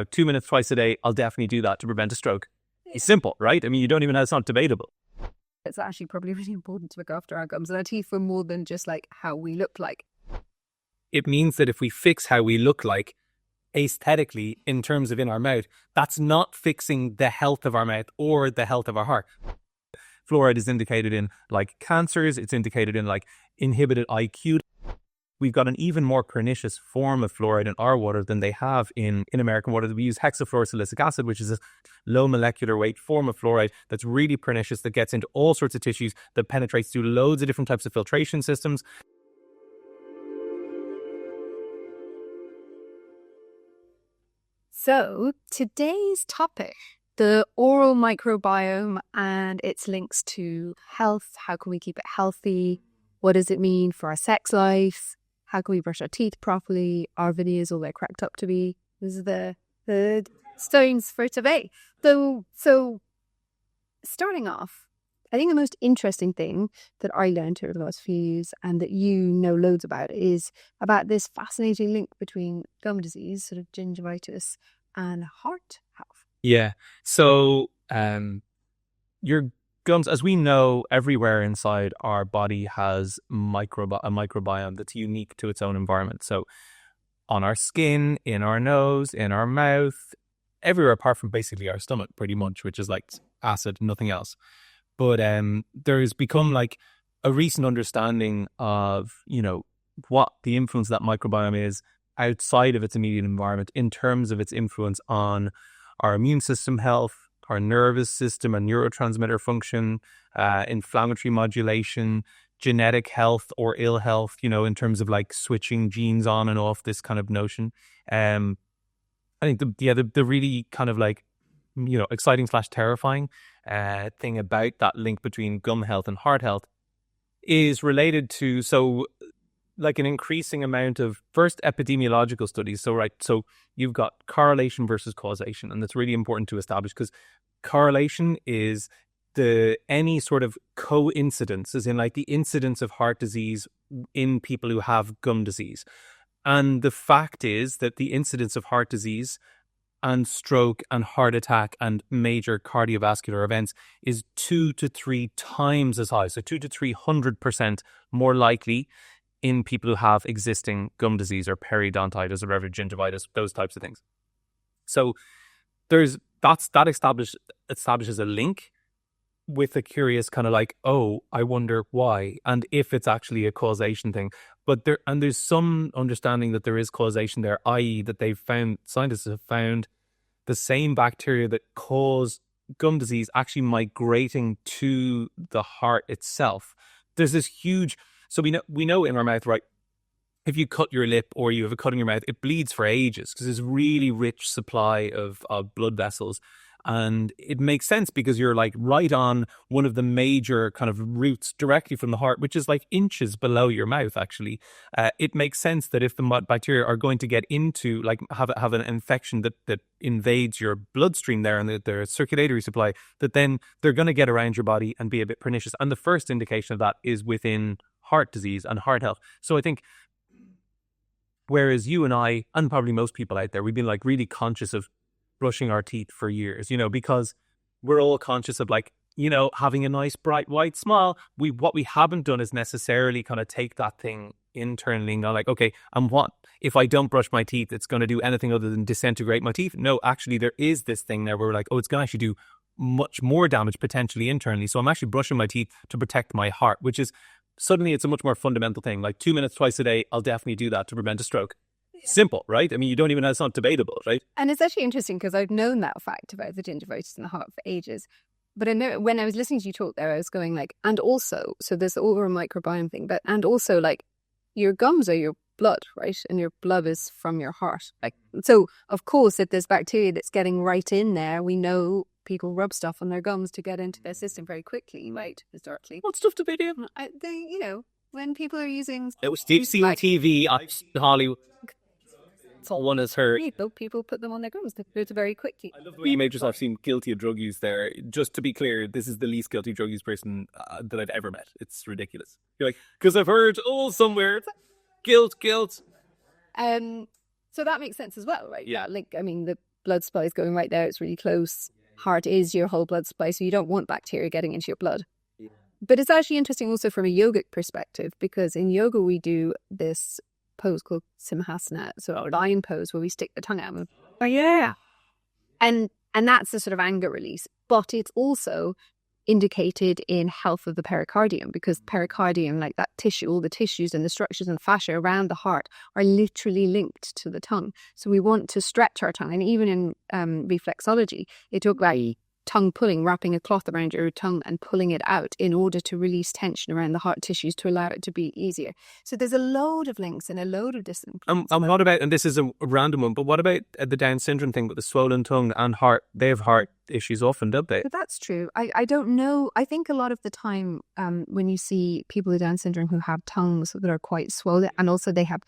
2 minutes twice a day, I'll definitely do that to prevent a stroke. It's simple, right? I mean, you don't even, it's not debatable. It's actually probably really important to look after our gums and our teeth for more than just like how we look like. It means that if we fix how we look like aesthetically in terms of in our mouth, that's not fixing the health of our mouth or the health of our heart. Fluoride is indicated in like cancers. It's indicated in like inhibited IQ. We've got an even more pernicious form of fluoride in our water than they have in American water. We use hexafluorosilicic acid, which is a low molecular weight form of fluoride that's really pernicious, that gets into all sorts of tissues, that penetrates through loads of different types of filtration systems. So today's topic, the oral microbiome and its links to health. How can we keep it healthy? What does it mean for our sex life? How can we brush our teeth properly? Our veneers all they're cracked up to be. These are the stones for today. So starting off, I think the most interesting thing that I learned over the last few years and that you know loads about is about this fascinating link between gum disease, sort of gingivitis, and heart health. Yeah. So your gums, as we know, everywhere inside our body has a microbiome that's unique to its own environment. So on our skin, in our nose, in our mouth, everywhere apart from basically our stomach, pretty much, which is like acid, nothing else. But there's become like a recent understanding of, you know, what the influence of that microbiome is outside of its immediate environment in terms of its influence on our immune system health, our nervous system and neurotransmitter function, inflammatory modulation, genetic health or ill health, you know, in terms of like switching genes on and off, this kind of notion. I think the really kind of like, you know, exciting / terrifying thing about that link between gum health and heart health is related to, so like an increasing amount of first epidemiological studies. So you've got correlation versus causation, and that's really important to establish because correlation is any sort of coincidence, as in like the incidence of heart disease in people who have gum disease. And the fact is that the incidence of heart disease and stroke and heart attack and major cardiovascular events is 2 to 3 times as high. So 200 to 300% more likely in people who have existing gum disease or periodontitis or whatever, gingivitis, those types of things. So that establishes a link with a curious kind of like, oh, I wonder why, and if it's actually a causation thing. But there's some understanding that there is causation there, i.e. that scientists have found the same bacteria that cause gum disease actually migrating to the heart itself. There's this huge, so we know in our mouth, right? If you cut your lip or you have a cut in your mouth, it bleeds for ages because there's a really rich supply of blood vessels. And it makes sense because you're like right on one of the major kind of routes directly from the heart, which is like inches below your mouth, actually. It makes sense that if the bacteria are going to get into, like have an infection that invades your bloodstream there and the circulatory supply, that then they're going to get around your body and be a bit pernicious. And the first indication of that is within heart disease and heart health. So I think whereas you and I, and probably most people out there, we've been like really conscious of brushing our teeth for years, you know, because we're all conscious of like, you know, having a nice bright white smile. What we haven't done is necessarily kind of take that thing internally and go like, okay, and what if I don't brush my teeth, it's going to do anything other than disintegrate my teeth? No, actually there is this thing there where we're like, oh, it's going to actually do much more damage potentially internally. So I'm actually brushing my teeth to protect my heart, which is suddenly it's a much more fundamental thing. Like 2 minutes twice a day, I'll definitely do that to prevent a stroke. Simple, right? I mean, it's not debatable, right? And it's actually interesting because I've known that fact about the gingivitis in the heart for ages. But I know when I was listening to you talk there, I was going like, and also, so there's the oral microbiome thing, but and also like your gums are your blood, right? And your blood is from your heart. Like, so of course, if there's bacteria that's getting right in there, we know people rub stuff on their gums to get into their system very quickly, right? Historically. What stuff do they do? You know, when people are using... It was Steve seen TV, I've seen Hollywood. One is her. People put them on their gums. They do it very quickly. I love the way you made yourself seem guilty of drug use there. Just to be clear, this is the least guilty drug use person that I've ever met. It's ridiculous. You're like, because I've heard, somewhere, guilt. So that makes sense as well, right? Yeah. Like, I mean, blood supply is going right there. It's really close. Heart is your whole blood supply, so you don't want bacteria getting into your blood. But it's actually interesting also from a yogic perspective, because in yoga we do this pose called simhasana, so a lion pose where we stick the tongue out. Oh yeah. And that's a sort of anger release. But it's also indicated in health of the pericardium, because pericardium, like that tissue, all the tissues and the structures and fascia around the heart are literally linked to the tongue. So we want to stretch our tongue. And even in reflexology, they talk about tongue pulling, wrapping a cloth around your tongue and pulling it out in order to release tension around the heart tissues to allow it to be easier. So there's a load of links and a load of disciplines. And what about, and this is a random one, but what about the Down syndrome thing with the swollen tongue and heart? They have heart issues often, don't they? But that's true. I don't know. I think a lot of the time when you see people with Down syndrome who have tongues that are quite swollen, and also they're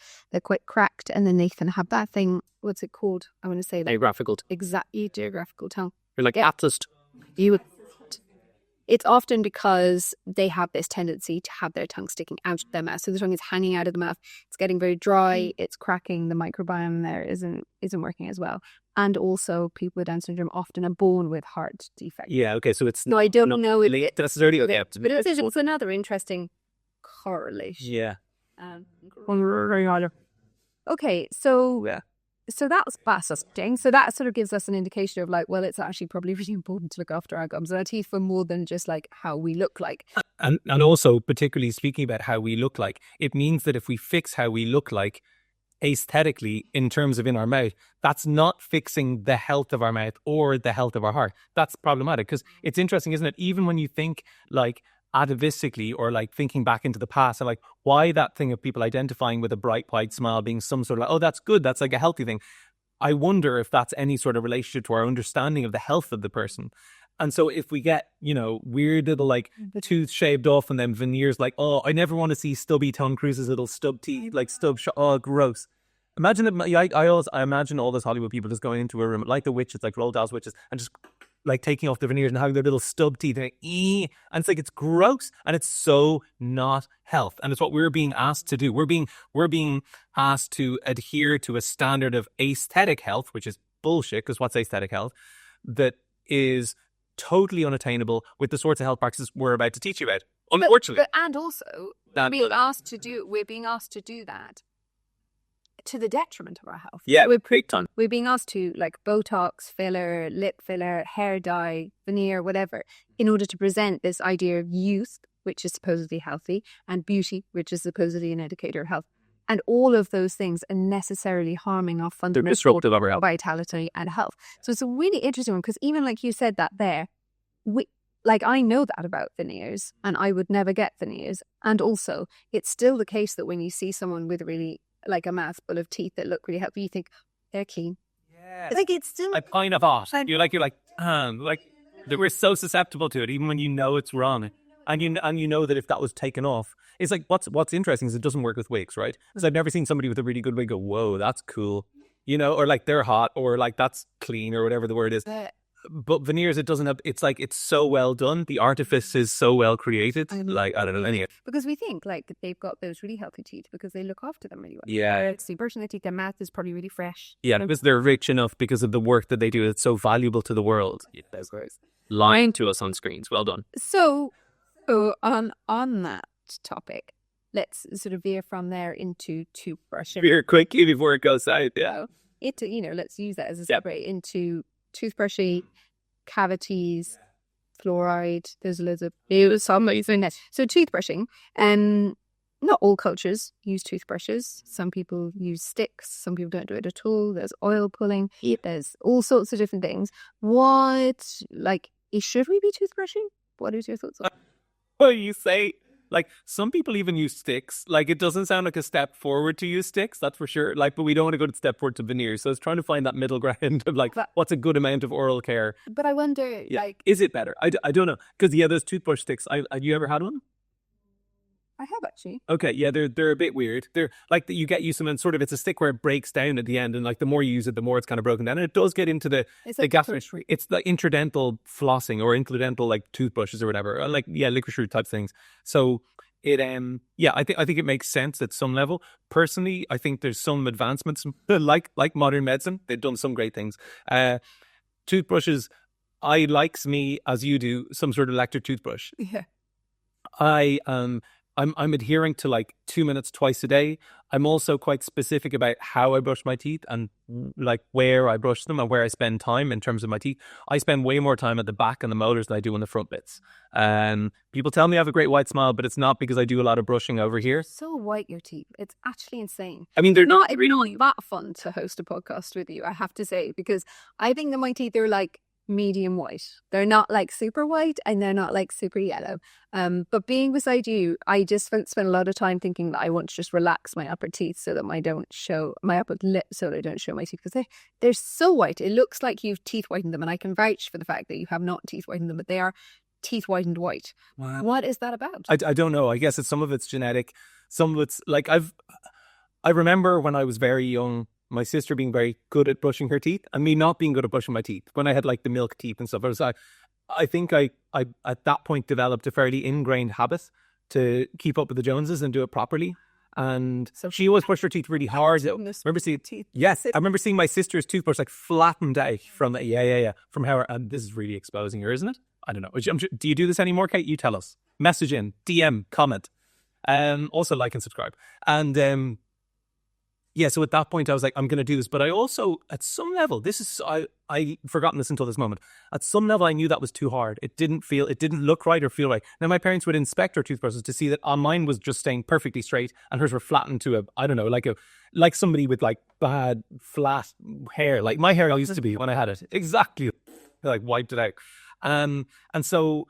quite cracked, and then they can have that thing, what's it called? I want to say that. Geographical. Exactly, geographical tongue. You're like atlas. It's often because they have this tendency to have their tongue sticking out of their mouth. So the tongue is hanging out of the mouth. It's getting very dry. It's cracking. The microbiome there isn't working as well. And also, people with Down syndrome often are born with heart defects. Yeah. Okay. So it's no, I don't know it necessarily. Okay, but it's another interesting correlation. Yeah. Okay. So. Yeah. So that's fascinating. So that sort of gives us an indication of like, well, it's actually probably really important to look after our gums and our teeth for more than just like how we look like. And also, particularly speaking about how we look like, it means that if we fix how we look like aesthetically in terms of in our mouth, that's not fixing the health of our mouth or the health of our heart. That's problematic, because it's interesting, isn't it? Even when you think like atavistically or like thinking back into the past and like why that thing of people identifying with a bright white smile being some sort of like, oh, that's good, that's like a healthy thing. I wonder if that's any sort of relationship to our understanding of the health of the person. And so if we get, weird little like tooth shaved off and then veneers, like, oh, I never want to see stubby Tom Cruise's little stub teeth, like oh, gross. Imagine that. I imagine all those Hollywood people just going into a room like the witches, like Roald Dahl's witches, and just like taking off the veneers and having their little stub teeth and it's like, it's gross and it's so not health. And it's what we're being asked to do. We're being asked to adhere to a standard of aesthetic health, which is bullshit, because what's aesthetic health? That is totally unattainable with the sorts of health practices we're about to teach you about. Unfortunately. And also, we're being asked to do that to the detriment of our health. Yeah, big time. We're being asked to like Botox, filler, lip filler, hair dye, veneer, whatever, in order to present this idea of youth, which is supposedly healthy, and beauty, which is supposedly an indicator of health. And all of those things are necessarily harming our fundamental vitality and health. So it's a really interesting one, because even like you said that there, I know that about veneers, and I would never get veneers. And also, it's still the case that when you see someone with really like a mouth full of teeth that look really healthy, you think they're clean. Yeah, like it's still a pint of art. You're like we're so susceptible to it, even when you know it's wrong, and you know that if that was taken off, it's like what's interesting is it doesn't work with wigs, right? Because I've never seen somebody with a really good wig go, whoa, that's cool, or like they're hot, or like that's clean, or whatever the word is. But veneers, it doesn't have. It's like it's so well done. The artifice is so well created. Like I don't know any. Because we think like they've got those really healthy teeth because they look after them really well. Yeah. It's the brushing their teeth. Their mouth is probably really fresh. Yeah, because they're rich enough because of the work that they do. It's so valuable to the world. Yeah, that's gross. Lying to us on screens. Well done. So on that topic, let's sort of veer from there into toothbrushing. Veer quickly before it goes out. Yeah. Let's use that as a segue into toothbrushing, cavities, fluoride. There's loads of some using that. So toothbrushing, not all cultures use toothbrushes. Some people use sticks. Some people don't do it at all. There's oil pulling. There's all sorts of different things. Should we be toothbrushing? What is your thoughts on? Well, you say. Like, some people even use sticks. Like, it doesn't sound like a step forward to use sticks, that's for sure. Like, but we don't want to go to step forward to veneers. So it's trying to find that middle ground of, like, what's a good amount of oral care. But I wonder, is it better? I don't know. Because, those toothbrush sticks, have you ever had one? I have, actually. Okay, yeah, they're a bit weird. They're, like, you get used to them, and sort of, it's a stick where it breaks down at the end, and, like, the more you use it, the more it's kind of broken down. And it does get into the gastro. It's the intradental flossing or includental, like, toothbrushes or whatever. Like, licorice root type things. So I think it makes sense at some level. Personally, I think there's some advancements like modern medicine. They've done some great things. Toothbrushes, I likes me as you do some sort of electric toothbrush. Yeah. I'm adhering to like 2 minutes twice a day. I'm also quite specific about how I brush my teeth and like where I brush them and where I spend time in terms of my teeth. I spend way more time at the back and the molars than I do on the front bits. People tell me I have a great white smile, but it's not because I do a lot of brushing over here. So white, your teeth. It's actually insane. I mean, they're not It's not that fun to host a podcast with you, I have to say, because I think that my teeth are like medium white. They're not like super white and they're not like super yellow. But being beside you, I just spent a lot of time thinking that I want to just relax my upper teeth so that I don't show my upper lip, so that I don't show my teeth, because they're so white. It looks like you've teeth whitened them, and I can vouch for the fact that you have not teeth whitened them, but they are teeth whitened white. Wow. What is that about? I don't know. I guess some of it's genetic. Some of it's like I remember when I was very young, my sister being very good at brushing her teeth and me not being good at brushing my teeth. When I had like the milk teeth and stuff, I think I at that point developed a fairly ingrained habit to keep up with the Joneses and do it properly. And so she always brushed her teeth really hard. I remember seeing my sister's toothbrush like flattened out from from how. And this is really exposing her, isn't it? I don't know. Do you do this anymore, Kate? You tell us. Message in, DM, comment. Also like and subscribe. And so at that point I was like, I'm going to do this. But I also, at some level, I forgotten this until this moment. At some level, I knew that was too hard. It didn't look right or feel right. Now, my parents would inspect our toothbrushes to see that mine was just staying perfectly straight and hers were flattened to like somebody with like bad flat hair. Like my hair used to be when I had it. Exactly. Like wiped it out. And so,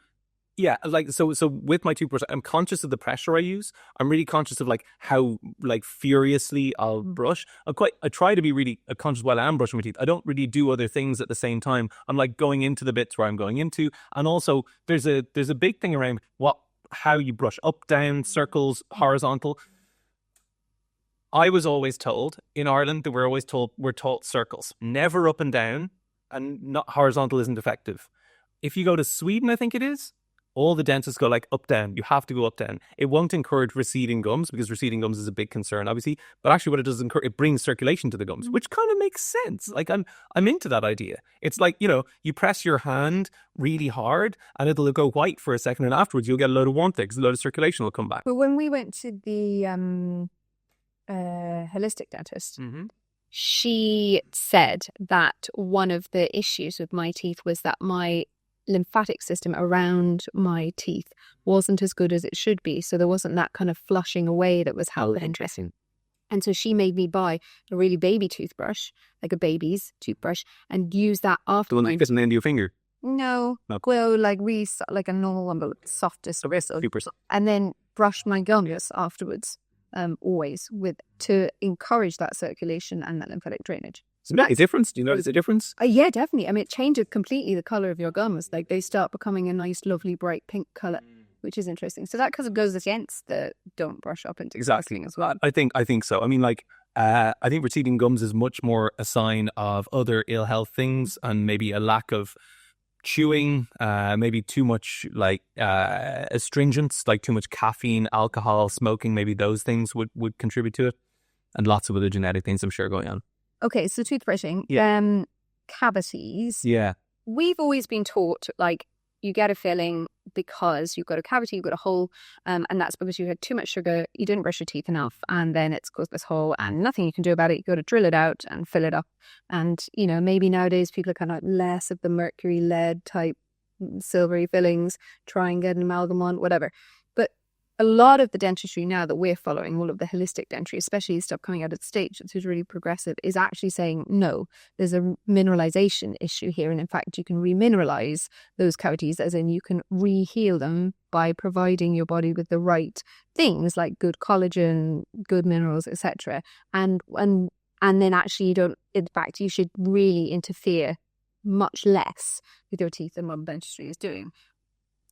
yeah, like so with my toothbrush, I'm conscious of the pressure I use. I'm really conscious of like how like furiously I'll brush. I try to be really conscious while I'm brushing my teeth. I don't really do other things at the same time. I'm like going into the bits where I'm going into. And also there's a big thing around how you brush: up, down, circles, horizontal. I was always told in Ireland that we're taught circles, never up and down, and not horizontal isn't effective. If you go to Sweden, I think it is, all the dentists go like up, down. You have to go up, down. It won't encourage receding gums because receding gums is a big concern, obviously. But actually what it does is it brings circulation to the gums, which kind of makes sense. Like I'm into that idea. It's like, you press your hand really hard and it'll go white for a second, and afterwards you'll get a load of warmth because a load of circulation will come back. But when we went to the holistic dentist, she said that one of the issues with my teeth was that my lymphatic system around my teeth wasn't as good as it should be, so there wasn't that kind of flushing away that was happening. Oh, interesting. And so she made me buy a really baby toothbrush, like a baby's toothbrush, and use that after. The one that fits in the end of your finger? No. Well, like a normal one, but softest bristle. And then brush my gums afterwards, always, to encourage that circulation and that lymphatic drainage. So a difference? Do you notice a difference? Yeah, definitely. I mean, it changes completely the colour of your gums. Like they start becoming a nice, lovely, bright pink colour, which is interesting. So that kind of goes against the don't brush up into exactly as well. I think so. I mean, like, I think receding gums is much more a sign of other ill health things and maybe a lack of chewing, maybe too much like astringents, like too much caffeine, alcohol, smoking. Maybe those things would contribute to it, and lots of other genetic things I'm sure going on. Okay, so toothbrushing, cavities. Yeah. We've always been taught, like, you get a filling because you've got a cavity, you've got a hole, and that's because you had too much sugar, you didn't brush your teeth enough, and then it's caused this hole, and nothing you can do about it. You've got to drill it out and fill it up. And, maybe nowadays people are kind of less of the mercury, lead type, silvery fillings, try and get an amalgam on, whatever. But a lot of the dentistry now that we're following, all of the holistic dentistry, especially stuff coming out of the States, which is really progressive, is actually saying, no, there's a mineralization issue here. And in fact, you can remineralize those cavities, as in you can re-heal them by providing your body with the right things like good collagen, good minerals, etc. And then actually you should really interfere much less with your teeth than modern dentistry is doing.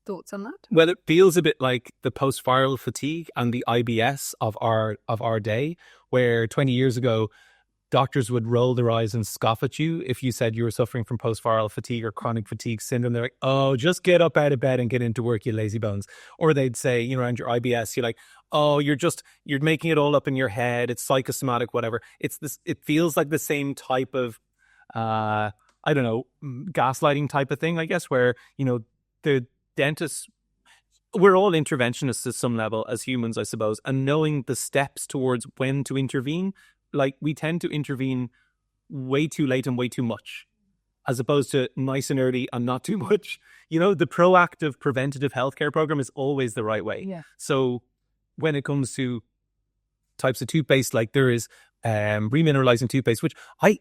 Thoughts on that? Well, it feels a bit like the post-viral fatigue and the IBS of our day, where 20 years ago, doctors would roll their eyes and scoff at you if you said you were suffering from post-viral fatigue or chronic fatigue syndrome. They're like, oh, just get up out of bed and get into work, you lazy bones. Or they'd say, you know, around your IBS, you're like, oh, you're making it all up in your head. It's psychosomatic, whatever. It feels like the same type of, I don't know, gaslighting type of thing, I guess, where, you know, the dentists, we're all interventionists at some level as humans, I suppose, and knowing the steps towards when to intervene, like we tend to intervene way too late and way too much, as opposed to nice and early and not too much. You know, the proactive preventative healthcare program is always the right way. Yeah. So when it comes to types of toothpaste, like there is remineralizing toothpaste, which I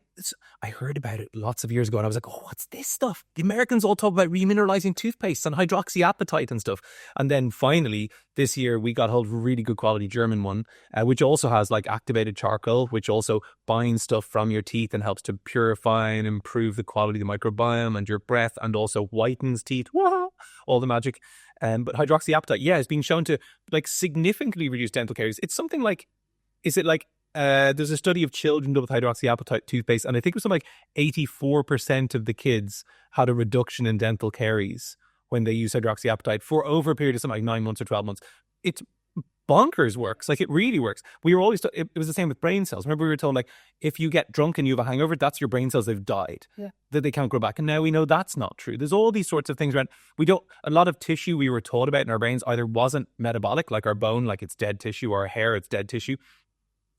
heard about it lots of years ago, and I was like, oh, what's this stuff? The Americans all talk about remineralizing toothpaste and hydroxyapatite and stuff. And then finally this year we got hold of a really good quality German one, which also has like activated charcoal, which also binds stuff from your teeth and helps to purify and improve the quality of the microbiome and your breath, and also whitens teeth. Wow, all the magic. But hydroxyapatite, yeah, has been shown to like significantly reduce dental caries. It's something like, is it like, there's a study of children with hydroxyapatite toothpaste, and I think it was something like 84% of the kids had a reduction in dental caries when they used hydroxyapatite for over a period of something like 9 months or 12 months. It's bonkers works. Like, it really works. We were always, it was the same with brain cells. Remember we were told, like, if you get drunk and you have a hangover, that's your brain cells, they've died. Yeah. That they can't grow back. And now we know that's not true. There's all these sorts of things around. A lot of tissue we were taught about in our brains either wasn't metabolic, like our bone, like it's dead tissue, or our hair, it's dead tissue.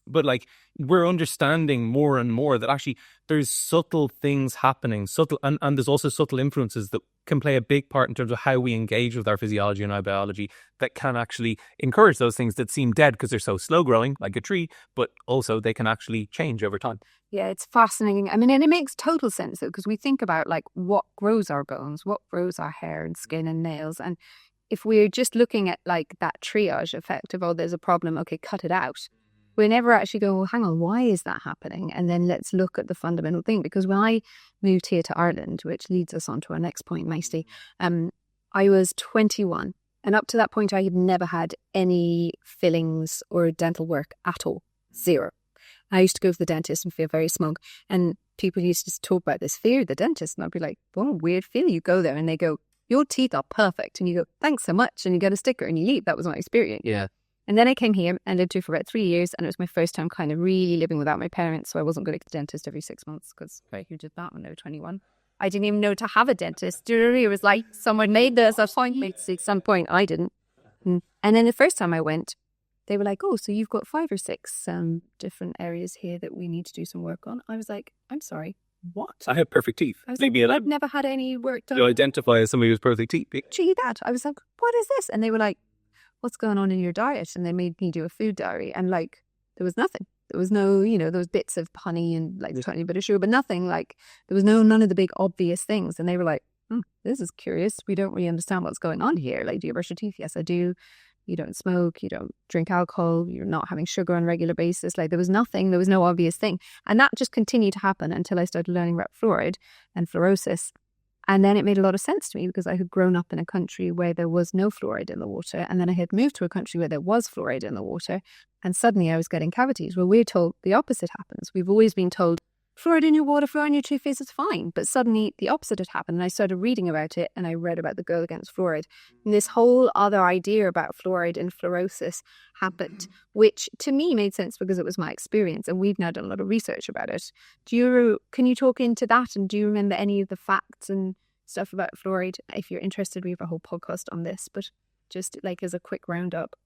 But like, we're understanding more and more that actually there's subtle things happening, and there's also subtle influences that can play a big part in terms of how we engage with our physiology and our biology, that can actually encourage those things that seem dead because they're so slow growing, like a tree, but also they can actually change over time. Yeah, it's fascinating. I mean, and it makes total sense though, because we think about like what grows our bones, what grows our hair and skin and nails. And if we're just looking at like that triage effect of, oh, there's a problem, okay, cut it out. We never actually go, well, hang on, why is that happening? And then let's look at the fundamental thing. Because when I moved here to Ireland, which leads us on to our next point nicely, I was 21. And up to that point, I had never had any fillings or dental work at all. Zero. I used to go to the dentist and feel very smug. And people used to talk about this fear of the dentist. And I'd be like, what a weird feeling. You go there and they go, your teeth are perfect. And you go, thanks so much. And you get a sticker and you leave. That was my experience. Yeah. And then I came here and lived here for about 3 years, and it was my first time kind of really living without my parents, so I wasn't going to the dentist every 6 months, because who did that when they were 21? I didn't even know to have a dentist. Do you know what I mean? It was like someone made this appointment at some point. I didn't. And then the first time I went, they were like, oh, so you've got 5 or 6 different areas here that we need to do some work on. I was like, I'm sorry. What? I have perfect teeth. I was like, I've never had any work done. You identify as somebody who's perfect teeth. Gee, that. I was like, what is this? And they were like, what's going on in your diet? And they made me do a food diary, and like, there was nothing. There was no, there was bits of honey and like a tiny bit of sugar, but nothing like, there was none of the big obvious things. And they were like, this is curious. We don't really understand what's going on here. Like, do you brush your teeth? Yes, I do. You don't smoke. You don't drink alcohol. You're not having sugar on a regular basis. Like, there was nothing. There was no obvious thing. And that just continued to happen until I started learning about fluoride and fluorosis. And then it made a lot of sense to me, because I had grown up in a country where there was no fluoride in the water. And then I had moved to a country where there was fluoride in the water. And suddenly I was getting cavities. Well, we're told the opposite happens. We've always been told fluoride in your water, fluoride in your toothpaste is fine. But suddenly the opposite had happened. And I started reading about it, and I read about the Girl Against Fluoride. And this whole other idea about fluoride and fluorosis happened, which to me made sense because it was my experience. And we've now done a lot of research about it. Can you talk into that? And do you remember any of the facts and stuff about fluoride? If you're interested, we have a whole podcast on this, but just like as a quick roundup.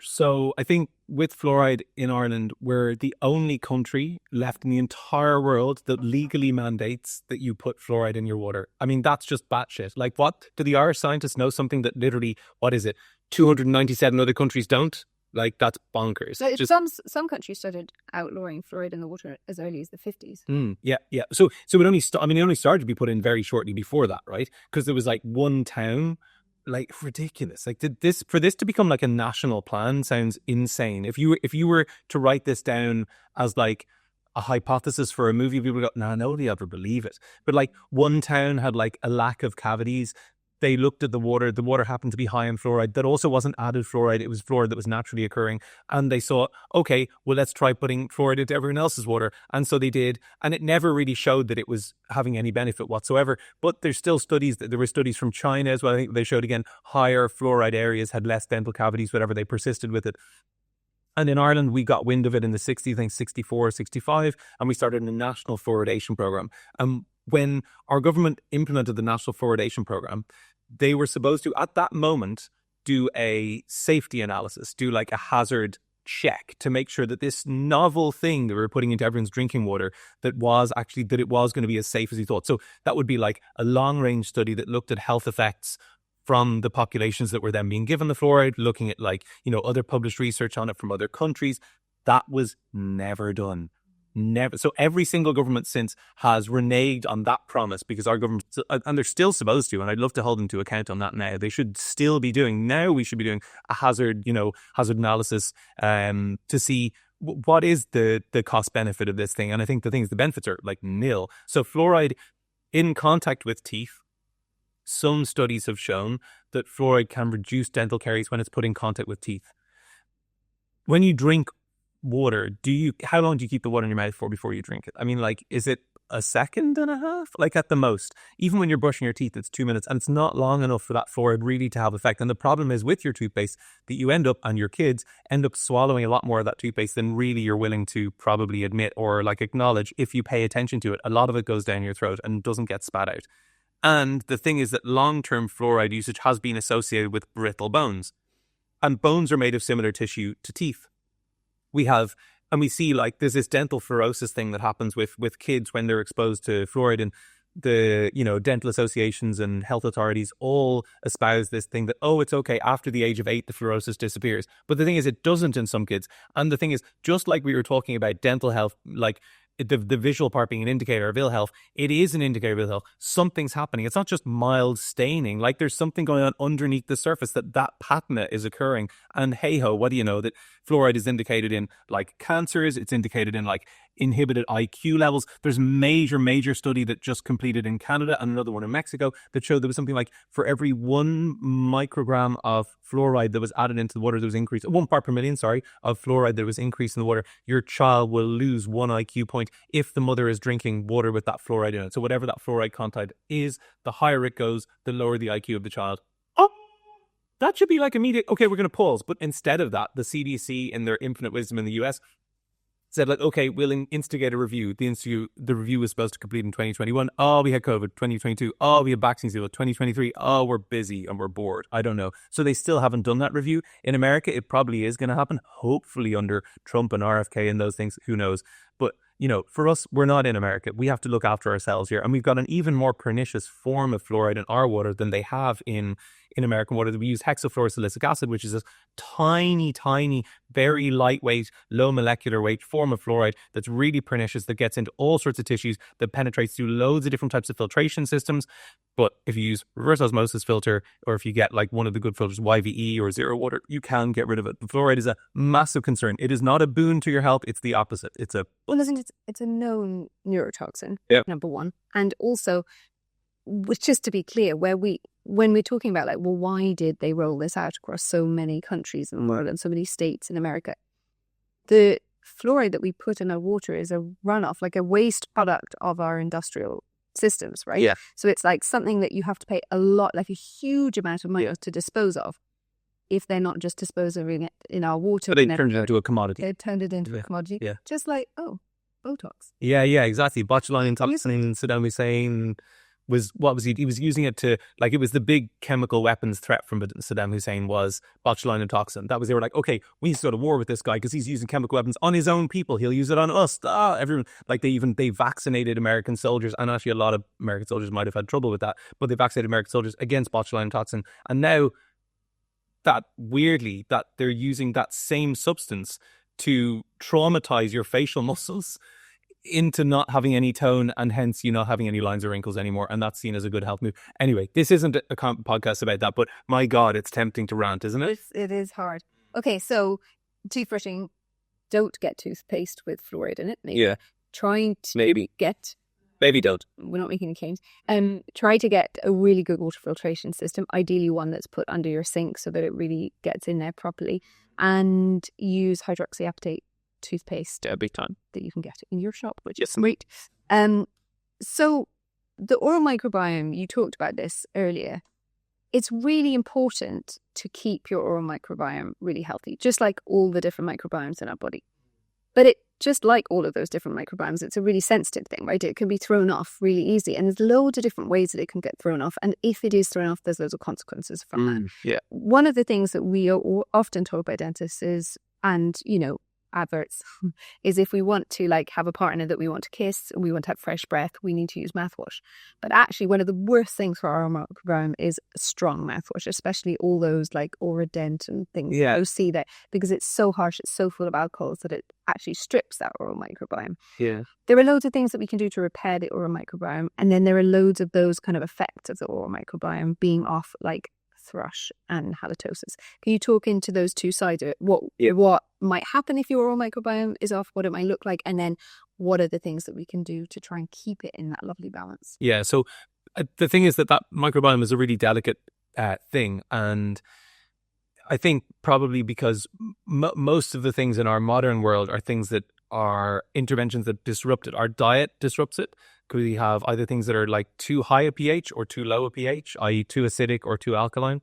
So I think with fluoride in Ireland, we're the only country left in the entire world that legally mandates that you put fluoride in your water. I mean, that's just batshit. Like, what? Do the Irish scientists know something that literally, 297 other countries don't? Like, that's bonkers. So some countries started outlawing fluoride in the water as early as the 50s. Yeah. So it only it only started to be put in very shortly before that, right? Because there was like one town. Like, ridiculous. Like, for this to become like a national plan sounds insane. If you were to write this down as like a hypothesis for a movie, people would go, nah, nobody ever believe it. But like, one town had like a lack of cavities they looked at the water. The water happened to be high in fluoride. That also wasn't added fluoride. It was fluoride that was naturally occurring. And they saw, okay, well, let's try putting fluoride into everyone else's water. And so they did. And it never really showed that it was having any benefit whatsoever. But there's still studies. There were studies from China as well. I think they showed, again, higher fluoride areas had less dental cavities, whatever. They persisted with it. And in Ireland, we got wind of it in the 60s, I think 64, 65, and we started a national fluoridation program. And when our government implemented the national fluoridation program, they were supposed to, at that moment, do a safety analysis, do like a hazard check to make sure that this novel thing that we were putting into everyone's drinking water, that it was going to be as safe as we thought. So that would be like a long-range study that looked at health effects from the populations that were then being given the fluoride, looking at like, other published research on it from other countries. That was never done. Never. So every single government since has reneged on that promise, because our government, and they're still supposed to, and I'd love to hold them to account on that now. They should still be doing, now we should be doing a hazard analysis to see what is the cost benefit of this thing. And I think the benefits are like nil. So fluoride in contact with teeth, some studies have shown that fluoride can reduce dental caries when it's put in contact with teeth. When you drink water, how long do you keep the water in your mouth for before you drink it? I mean, like, is it a second and a half? Like at the most. Even when you're brushing your teeth, it's 2 minutes, and it's not long enough for that fluoride really to have effect. And the problem is with your toothpaste that you end up, and your kids end up swallowing a lot more of that toothpaste than really you're willing to probably admit or like acknowledge. If you pay attention to it, a lot of it goes down your throat and doesn't get spat out. And the thing is that long-term fluoride usage has been associated with brittle bones. And bones are made of similar tissue to teeth. We see like there's this dental fluorosis thing that happens with kids when they're exposed to fluoride, and the dental associations and health authorities all espouse this thing that, oh, it's okay, after the age of 8 the fluorosis disappears. But the thing is, it doesn't in some kids. And the thing is, just like we were talking about dental health, like the visual part being an indicator of ill health, it is an indicator of ill health. Something's happening. It's not just mild staining. Like there's something going on underneath the surface that patina is occurring. And hey ho, what do you know? That fluoride is indicated in like cancers. It's indicated in like inhibited IQ levels. There's major study that just completed in Canada and another one in Mexico that showed there was something like for every 1 microgram of fluoride that was added into the water, there was increase, 1 part per million, of fluoride that was increased in the water. Your child will lose 1 IQ point if the mother is drinking water with that fluoride in it. So whatever that fluoride content is, the higher it goes, the lower the IQ of the child. Oh, that should be like immediate, okay, we're going to pause. But instead of that, the CDC, in their infinite wisdom in the US, said like, okay, we'll instigate a review. The review was supposed to complete in 2021. Oh, we had COVID. 2022. Oh, we had vaccines. 2023. Oh, we're busy and we're bored. I don't know. So they still haven't done that review. In America, it probably is going to happen. Hopefully under Trump and RFK and those things. Who knows? But for us, we're not in America. We have to look after ourselves here. And we've got an even more pernicious form of fluoride in our water than they have in American water. We use hexafluorosilicic acid, which is a tiny, very lightweight, low molecular weight form of fluoride that's really pernicious, that gets into all sorts of tissues, that penetrates through loads of different types of filtration systems. But if you use reverse osmosis filter, or if you get like one of the good filters, YVE or zero water, you can get rid of it. The fluoride is a massive concern. It is not a boon to your health. It's the opposite. It's a known neurotoxin, yeah. Number one. And also, just to be clear, when we're talking about like, well, why did they roll this out across so many countries in the world and so many states in America? The fluoride that we put in our water is a runoff, like a waste product of our industrial systems, right? Yeah. So it's like something that you have to pay a lot, like a huge amount of money to dispose of. If they're not just disposing it in our water. But they turned it into a commodity. They turned it into a commodity. Yeah. Just like, Botox. Yeah, exactly. Botulinum toxin, Saddam Hussein was he was using it to, like, it was the big chemical weapons threat from Saddam Hussein was botulinum toxin. They were like, okay, we need to go to war with this guy because he's using chemical weapons on his own people. He'll use it on us. Everyone, like, they vaccinated American soldiers, and actually a lot of American soldiers might have had trouble with that, but they vaccinated American soldiers against botulinum toxin. And now that weirdly that they're using that same substance to traumatize your facial muscles into not having any tone, and hence you not having any lines or wrinkles anymore, and that's seen as a good health move. Anyway, this isn't a podcast about that, but my God, it's tempting to rant, isn't it? It is hard. Okay, so toothbrushing, don't get toothpaste with fluoride in it. Maybe. Yeah. Trying to get Maybe don't. We're not making any claims. Try to get a really good water filtration system, ideally one that's put under your sink so that it really gets in there properly. And use hydroxyapatite toothpaste. Big time. That you can get in your shop, which is great. So the oral microbiome, you talked about this earlier. It's really important to keep your oral microbiome really healthy, just like all the different microbiomes in our body. But just like all of those different microbiomes, it's a really sensitive thing, right? It can be thrown off really easy. And there's loads of different ways that it can get thrown off. And if it is thrown off, there's loads of consequences from that. Yeah. One of the things that we are often told by dentists is, and, adverts, is if we want to have a partner that we want to kiss and we want to have fresh breath, we need to use mouthwash. But actually, one of the worst things for our microbiome is strong mouthwash, especially all those Oradent and things. Yeah. See that because it's so harsh, it's so full of alcohols that it actually strips that oral microbiome. Yeah. There are loads of things that we can do to repair the oral microbiome, and then there are loads of those kind of effects of the oral microbiome being off, like thrush and halitosis. Can you talk into those two sides of it? What might happen if your oral microbiome is off, what it might look like, and then what are the things that we can do to try and keep it in that lovely balance? Yeah, so the thing is that microbiome is a really delicate thing, and I think probably because most of the things in our modern world are things that are interventions that disrupt it. Our diet disrupts it. Could we have either things that are too high a pH or too low a pH, i.e. too acidic or too alkaline.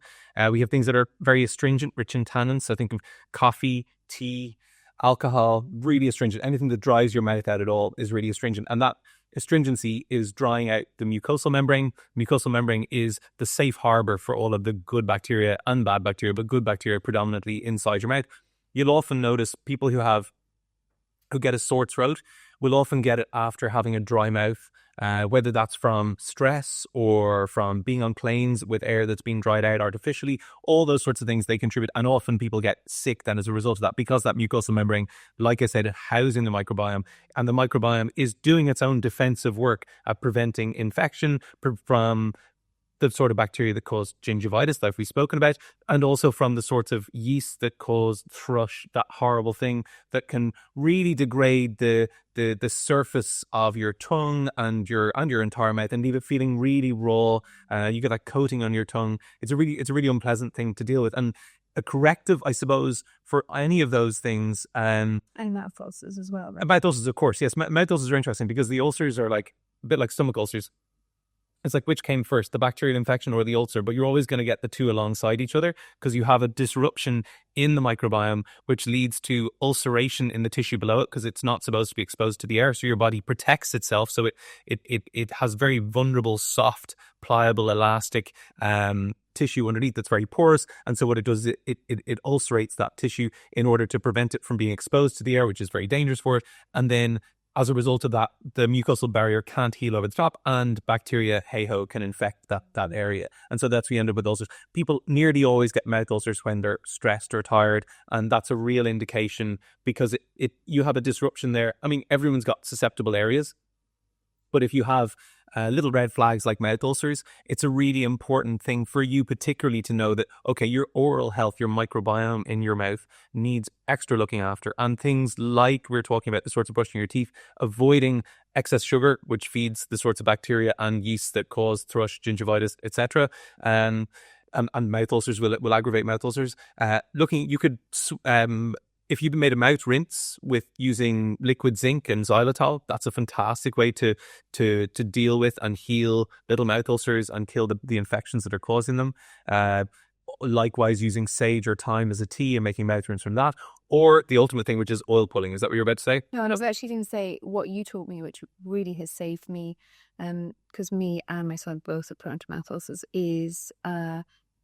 We have things that are very astringent, rich in tannins. So think of coffee, tea, alcohol, really astringent. Anything that dries your mouth out at all is really astringent. And that astringency is drying out the mucosal membrane. Mucosal membrane is the safe harbor for all of the good bacteria and bad bacteria, but good bacteria predominantly inside your mouth. You'll often notice people who get a sore throat will often get it after having a dry mouth, whether that's from stress or from being on planes with air that's being dried out artificially. All those sorts of things, they contribute. And often people get sick then as a result of that, because that mucosal membrane, like I said, is housing the microbiome, and the microbiome is doing its own defensive work at preventing infection from the sort of bacteria that cause gingivitis, like we've spoken about, and also from the sorts of yeasts that cause thrush, that horrible thing that can really degrade the surface of your tongue and your entire mouth and leave it feeling really raw. You get that coating on your tongue. It's a really unpleasant thing to deal with. And a corrective, I suppose, for any of those things. And mouth ulcers as well, right? Mouth ulcers, of course. Yes, mouth ulcers are interesting because the ulcers are a bit like stomach ulcers. It's which came first, the bacterial infection or the ulcer? But you're always going to get the two alongside each other because you have a disruption in the microbiome, which leads to ulceration in the tissue below it because it's not supposed to be exposed to the air. So your body protects itself. So it has very vulnerable, soft, pliable, elastic tissue underneath that's very porous. And so what it does is it ulcerates that tissue in order to prevent it from being exposed to the air, which is very dangerous for it. And then as a result of that, the mucosal barrier can't heal over the top, and bacteria, hey-ho, can infect that area. And so that's we end up with ulcers. People nearly always get mouth ulcers when they're stressed or tired, and that's a real indication because you have a disruption there. I mean, everyone's got susceptible areas, but if you have little red flags like mouth ulcers, it's a really important thing for you particularly to know that, okay, your oral health, your microbiome in your mouth needs extra looking after. And things like we're talking about, the sorts of brushing your teeth, avoiding excess sugar, which feeds the sorts of bacteria and yeasts that cause thrush, gingivitis, etc. And mouth ulcers will aggravate mouth ulcers. You could if you've made a mouth rinse with using liquid zinc and xylitol, that's a fantastic way to deal with and heal little mouth ulcers and kill the infections that are causing them. Likewise, using sage or thyme as a tea and making mouth rinse from that. Or the ultimate thing, which is oil pulling. Is that what you're about to say? No, I was actually going to say what you taught me, which really has saved me, because me and my son both are prone to mouth ulcers, is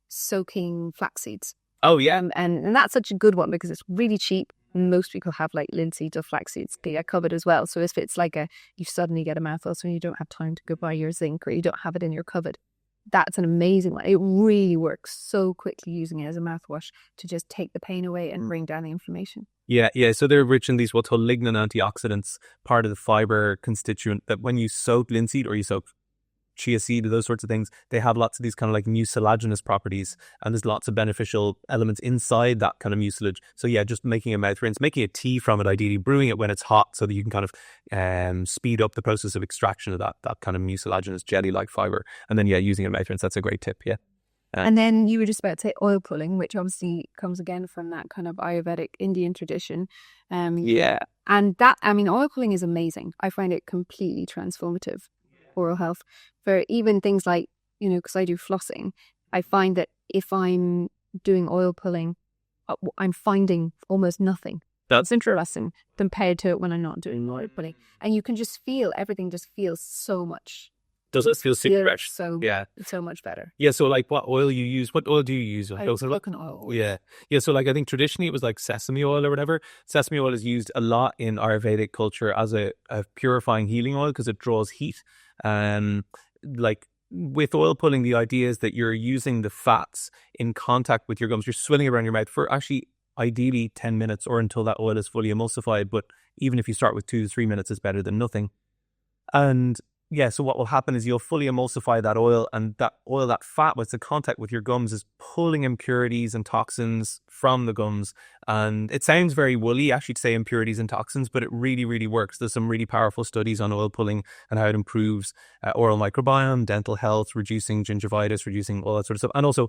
soaking flax seeds. Oh, yeah. And that's such a good one because it's really cheap. Most people have linseed or flax seeds in a cupboard as well. So if it's you suddenly get a mouth ulcer and you don't have time to go buy your zinc or you don't have it in your cupboard, that's an amazing one. It really works so quickly using it as a mouthwash to just take the pain away and bring down the inflammation. Yeah. So they're rich in these what's called lignin antioxidants, part of the fiber constituent that when you soak linseed or you soak chia seed, those sorts of things, they have lots of these kind of like mucilaginous properties, and there's lots of beneficial elements inside that kind of mucilage. So yeah, just making a mouth rinse, making a tea from it, ideally brewing it when it's hot, so that you can kind of speed up the process of extraction of that kind of mucilaginous jelly-like fiber. And then yeah, using a mouth rinse, that's a great tip. Yeah. And then you were just about to say oil pulling, which obviously comes again from that kind of Ayurvedic Indian tradition. Yeah. And that, I mean, oil pulling is amazing. I find it completely transformative for oral health. For even things like, you know, because I do flossing, I find that if I'm doing oil pulling, I'm finding almost nothing. That's interesting compared to when I'm not doing oil pulling. And you can just feel, everything just feels so much. Does it feel super fresh? So much better. Yeah. So like, what oil you use? What oil do you use? Coconut oil. Yeah. Yeah. So like, I think traditionally it was like sesame oil or whatever. Sesame oil is used a lot in Ayurvedic culture as a purifying healing oil because it draws heat. Like with oil pulling, the idea is that you're using the fats in contact with your gums. You're swilling around your mouth for actually ideally 10 minutes or until that oil is fully emulsified. But even if you start with 2 to 3 minutes, it's better than nothing. And yeah, so what will happen is you'll fully emulsify that oil, and that oil, that fat, with the contact with your gums, is pulling impurities and toxins from the gums. And it sounds very woolly, actually, to say impurities and toxins, but it really, really works. There's some really powerful studies on oil pulling and how it improves oral microbiome, dental health, reducing gingivitis, reducing all that sort of stuff. And also,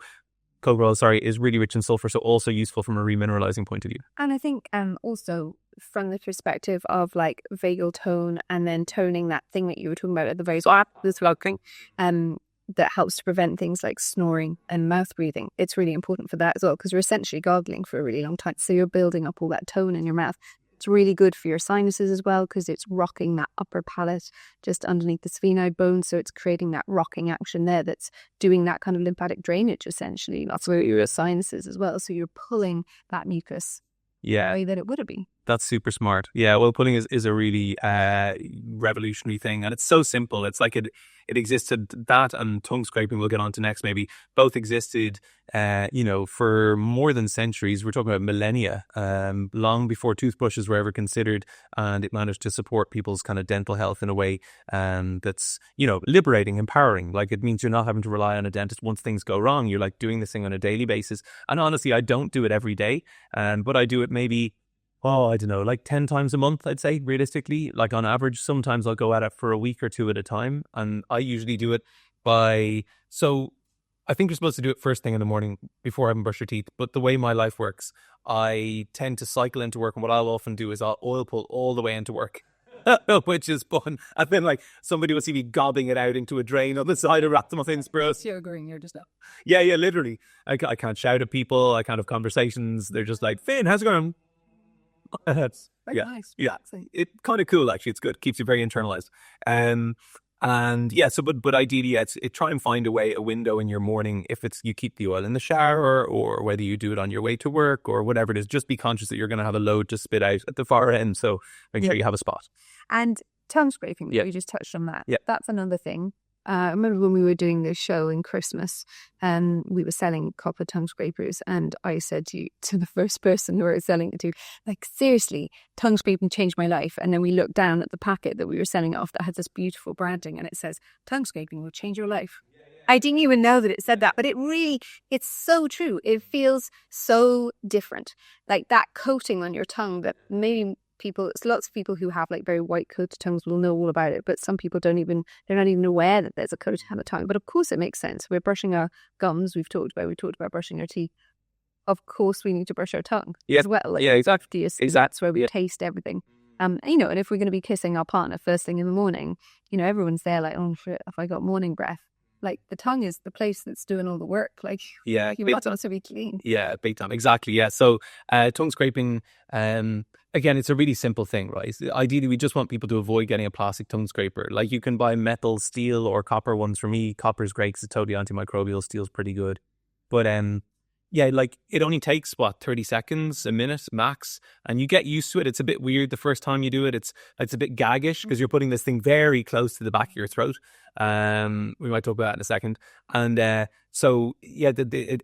coconut oil, is really rich in sulfur, so also useful from a remineralizing point of view. And I think also from the perspective of like vagal tone and then toning that thing that you were talking about at the very start, this thing, that helps to prevent things like snoring and mouth breathing. It's really important for that as well, because you're essentially gargling for a really long time. So you're building up all that tone in your mouth. It's really good for your sinuses as well, because it's rocking that upper palate just underneath the sphenoid bone. So it's creating that rocking action there that's doing that kind of lymphatic drainage, essentially. That's where your sinuses as well. So you're pulling that mucus the way that it would be. That's super smart. Yeah, oil pulling is a really revolutionary thing, and it's so simple. It's like it existed, that and tongue scraping we'll get on to next maybe, both existed for more than centuries. We're talking about millennia, long before toothbrushes were ever considered, and it managed to support people's kind of dental health in a way that's, liberating, empowering. Like, it means you're not having to rely on a dentist once things go wrong. You're like doing this thing on a daily basis. And honestly, I don't do it every day, but I do it maybe, I don't know, like 10 times a month, I'd say, realistically. Like on average, sometimes I'll go at it for a week or two at a time. And I usually do it so I think you're supposed to do it first thing in the morning before I even brush your teeth. But the way my life works, I tend to cycle into work. And what I'll often do is I'll oil pull all the way into work, which is fun. And then like somebody will see me gobbing it out into a drain on the side of Rathamothin's bros. You're agreeing, you're just up. Yeah, literally. I can't shout at people. I can't have conversations. They're just like, Finn, how's it going? That's nice. Yeah, it's kind of cool actually. It's good, keeps you very internalized. And yeah, so but ideally, try and find a window in your morning. If it's you keep the oil in the shower, or whether you do it on your way to work or whatever it is, just be conscious that you're going to have a load to spit out at the far end. So make sure you have a spot. And tongue scraping, we just touched on that. Yeah, that's another thing. I remember when we were doing this show in Christmas, and we were selling copper tongue scrapers, and I said to the first person who we were selling it to, like, seriously, tongue scraping changed my life. And then we looked down at the packet that we were selling it off that had this beautiful branding, and it says, tongue scraping will change your life. I didn't even know that it said that, but it's so true. It feels so different. Like that coating on your tongue that maybe lots of people who have like very white coated tongues will know all about it, but some people they're not even aware that there's a coating on the tongue. But of course it makes sense. We're brushing our gums. We talked about brushing our teeth. Of course we need to brush our tongue as well. Like, exactly. That's where we taste everything. And if we're going to be kissing our partner first thing in the morning, everyone's there like, oh shit, have I got morning breath? Like the tongue is the place that's doing all the work. Like, you want it to be clean. Yeah, big time. Exactly. Yeah. So tongue scraping, again, it's a really simple thing, right? Ideally, we just want people to avoid getting a plastic tongue scraper. Like you can buy metal, steel, or copper ones. For me, copper's great because it's totally antimicrobial. Steel's pretty good. But yeah, like it only takes what 30 seconds, a minute max, and you get used to it. It's a bit weird the first time you do it. It's a bit gaggish because you're putting this thing very close to the back of your throat. We might talk about that in a second. And so yeah,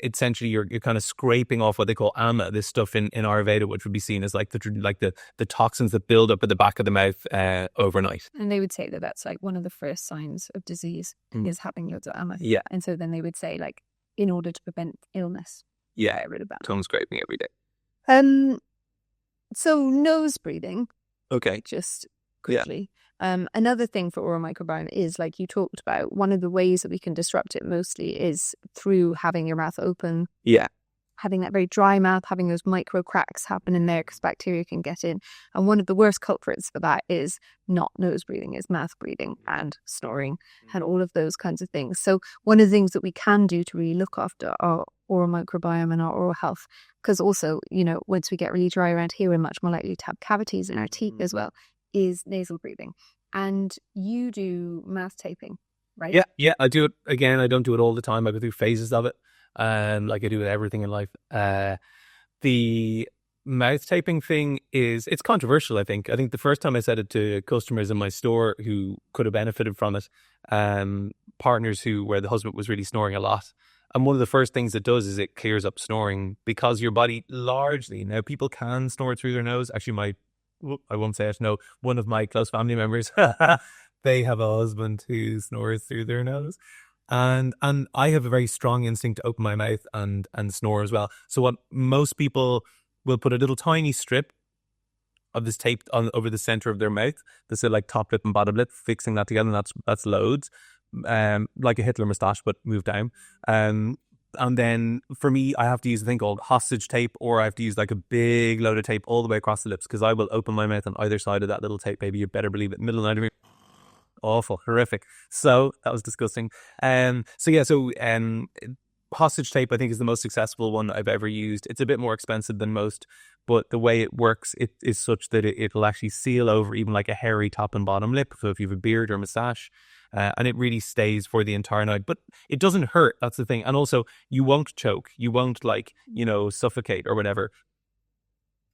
essentially you're kind of scraping off what they call ama, this stuff in Ayurveda, which would be seen as like the toxins that build up at the back of the mouth overnight. And they would say that that's like one of the first signs of disease is having loads of ama. Yeah. And so then they would say like, in order to prevent illness. Yeah, get rid of that. Tongue scraping every day. So nose breathing. Okay. Just quickly. Yeah. Another thing for oral microbiome is, like you talked about, one of the ways that we can disrupt it mostly is through having your mouth open. Yeah. Having that very dry mouth, having those micro cracks happen in there because bacteria can get in. And one of the worst culprits for that is not nose breathing, is mouth breathing and snoring and all of those kinds of things. So one of the things that we can do to really look after our oral microbiome and our oral health, because also, you know, once we get really dry around here, we're much more likely to have cavities in our teeth as well, is nasal breathing. And you do mouth taping, right? Yeah, I do it. Again, I don't do it all the time. I go through phases of it. Like I do with everything in life. The mouth taping thing it's controversial, I think. I think the first time I said it to customers in my store who could have benefited from it, partners where the husband was really snoring a lot. And one of the first things it does is it clears up snoring, because your body largely, now people can snore through their nose. Actually, I won't say it, no, one of my close family members, they have a husband who snores through their nose. And I have a very strong instinct to open my mouth and snore as well. So what most people will put a little tiny strip of this tape over the center of their mouth. This is like top lip and bottom lip, fixing that together, and that's loads. Like a Hitler moustache, but moved down. And then for me, I have to use a thing called hostage tape, or I have to use like a big load of tape all the way across the lips, because I will open my mouth on either side of that little tape, baby. You better believe it. Middle and end. Awful, horrific. So that was disgusting. Hostage tape, I think, is the most successful one I've ever used. It's a bit more expensive than most, but the way it works, it is such that it'll actually seal over even like a hairy top and bottom lip. So if you have a beard or moustache, and it really stays for the entire night. But it doesn't hurt. That's the thing. And also, you won't choke. You won't suffocate or whatever.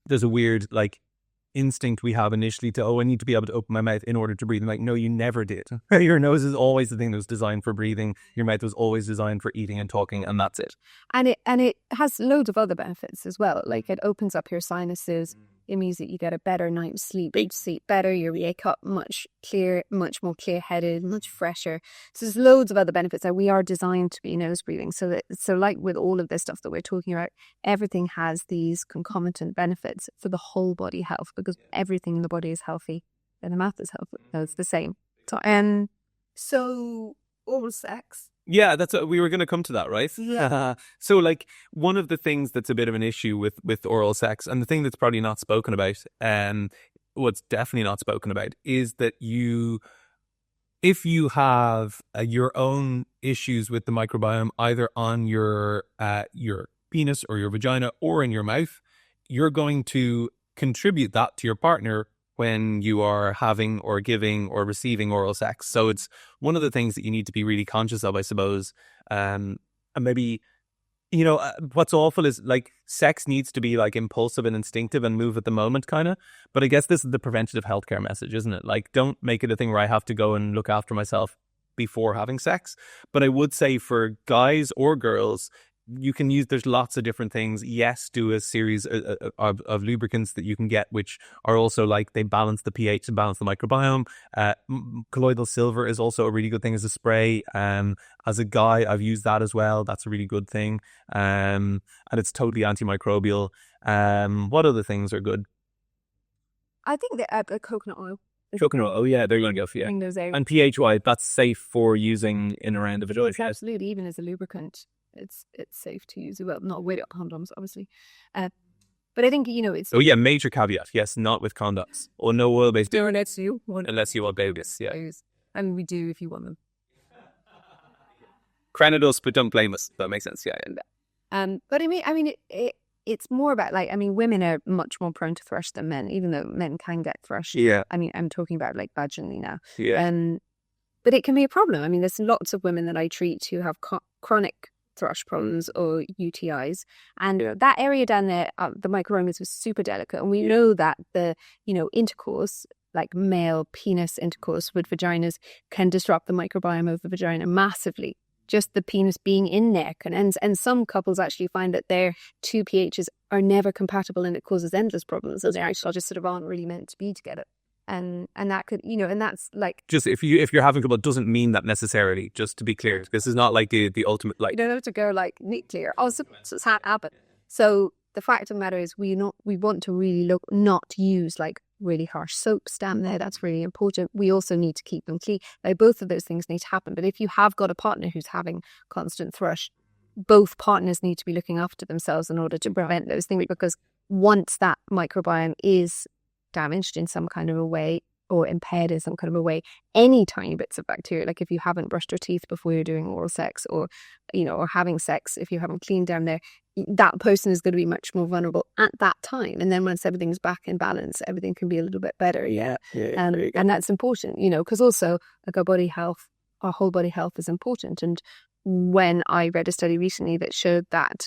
There's a weird instinct we have initially to, I need to be able to open my mouth in order to breathe. I'm like, no, you never did. Your nose is always the thing that was designed for breathing. Your mouth was always designed for eating and talking, and that's it. And it has loads of other benefits as well. Like, it opens up your sinuses. It means that you get a better night's sleep. You sleep better. You wake up much more clear-headed, much fresher. So there's loads of other benefits that we are designed to be nose breathing. So like with all of this stuff that we're talking about, everything has these concomitant benefits for the whole body health, because everything in the body is healthy and the mouth is healthy. So it's the same. So oral sex. Yeah, that's we were going to come to that, right? Yeah. So one of the things that's a bit of an issue with oral sex, and the thing that's probably not spoken about, what's definitely not spoken about, is that if you have your own issues with the microbiome, either on your penis or your vagina or in your mouth, you're going to contribute that to your partner when you are having or giving or receiving oral sex. So it's one of the things that you need to be really conscious of, I suppose. And maybe, what's awful is sex needs to be impulsive and instinctive and move at the moment kind of. But I guess this is the preventative healthcare message, isn't it? Don't make it a thing where I have to go and look after myself before having sex. But I would say for guys or girls, you can there's lots of different things. Yes, do a series of lubricants that you can get, which are also they balance the pH and balance the microbiome. Colloidal silver is also a really good thing as a spray. As a guy, I've used that as well. That's a really good thing. And it's totally antimicrobial. What other things are good? I think that coconut oil. Coconut oil, yeah, they're going to go for And pH-wise, that's safe for using in around the vagina. Absolutely, even as a lubricant. It's safe to use. Well, not with condoms, obviously. But I think, it's... Oh, yeah, major caveat. Yes, not with condoms. Or no oil-based... Unless you want... Unless you want babies, yeah. And we do if you want them. Credit us, but don't blame us. That makes sense, yeah. But I mean, it's more about, women are much more prone to thrush than men, even though men can get thrush. Yeah. I mean, I'm talking about, vaginally now. Yeah. But it can be a problem. I mean, there's lots of women that I treat who have chronic thrush problems or UTIs. And that area down there, the microbiome is super delicate. And we know that the, intercourse, like male penis intercourse with vaginas, can disrupt the microbiome of the vagina massively. Just the penis being in there can, and some couples actually find that their two pHs are never compatible, and it causes endless problems. So they actually just sort of aren't really meant to be together. And that could, and that's like, just if you're having trouble, it doesn't mean that necessarily. Just to be clear, this is not like the ultimate, like, you don't have to go like nuclear. Also, it's happen. So the fact of the matter is, we want to really not use like really harsh soaps down there. That's really important. We also need to keep them clean. Like, both of those things need to happen. But if you have got a partner who's having constant thrush, both partners need to be looking after themselves in order to prevent those things, because once that microbiome is damaged in some kind of a way or impaired in some kind of a way, any tiny bits of bacteria, like if you haven't brushed your teeth before you're doing oral sex, or or having sex, if you haven't cleaned down there, that person is going to be much more vulnerable at that time. And then once everything's back in balance, everything can be a little bit better. And that's important, because also like our whole body health is important. And when I read a study recently that showed that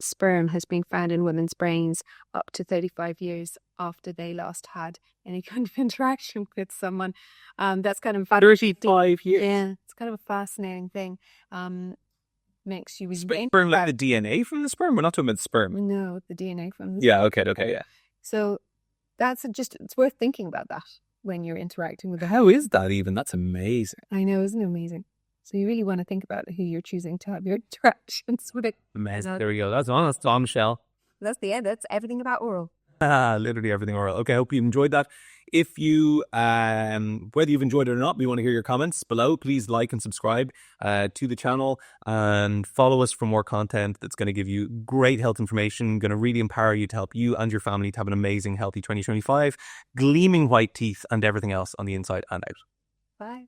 sperm has been found in women's brains up to 35 years after they last had any kind of interaction with someone. That's kind of 35 years. Yeah, it's kind of a fascinating thing. Makes you sperm, like the DNA from the sperm. We're not talking about sperm. No, the DNA from the sperm. Okay, yeah. So that's it's worth thinking about that when you're interacting with them. How is that even? That's amazing. I know, isn't it amazing? So you really want to think about who you're choosing to have your interactions with. Amazing. There we go. That's on Michelle. That's the end. That's everything about oral. Literally everything oral. Okay, I hope you enjoyed that. If you, whether you've enjoyed it or not, we want to hear your comments below. Please like and subscribe to the channel, and follow us for more content that's going to give you great health information, going to really empower you to help you and your family to have an amazing, healthy 2025, gleaming white teeth and everything else on the inside and out. Bye.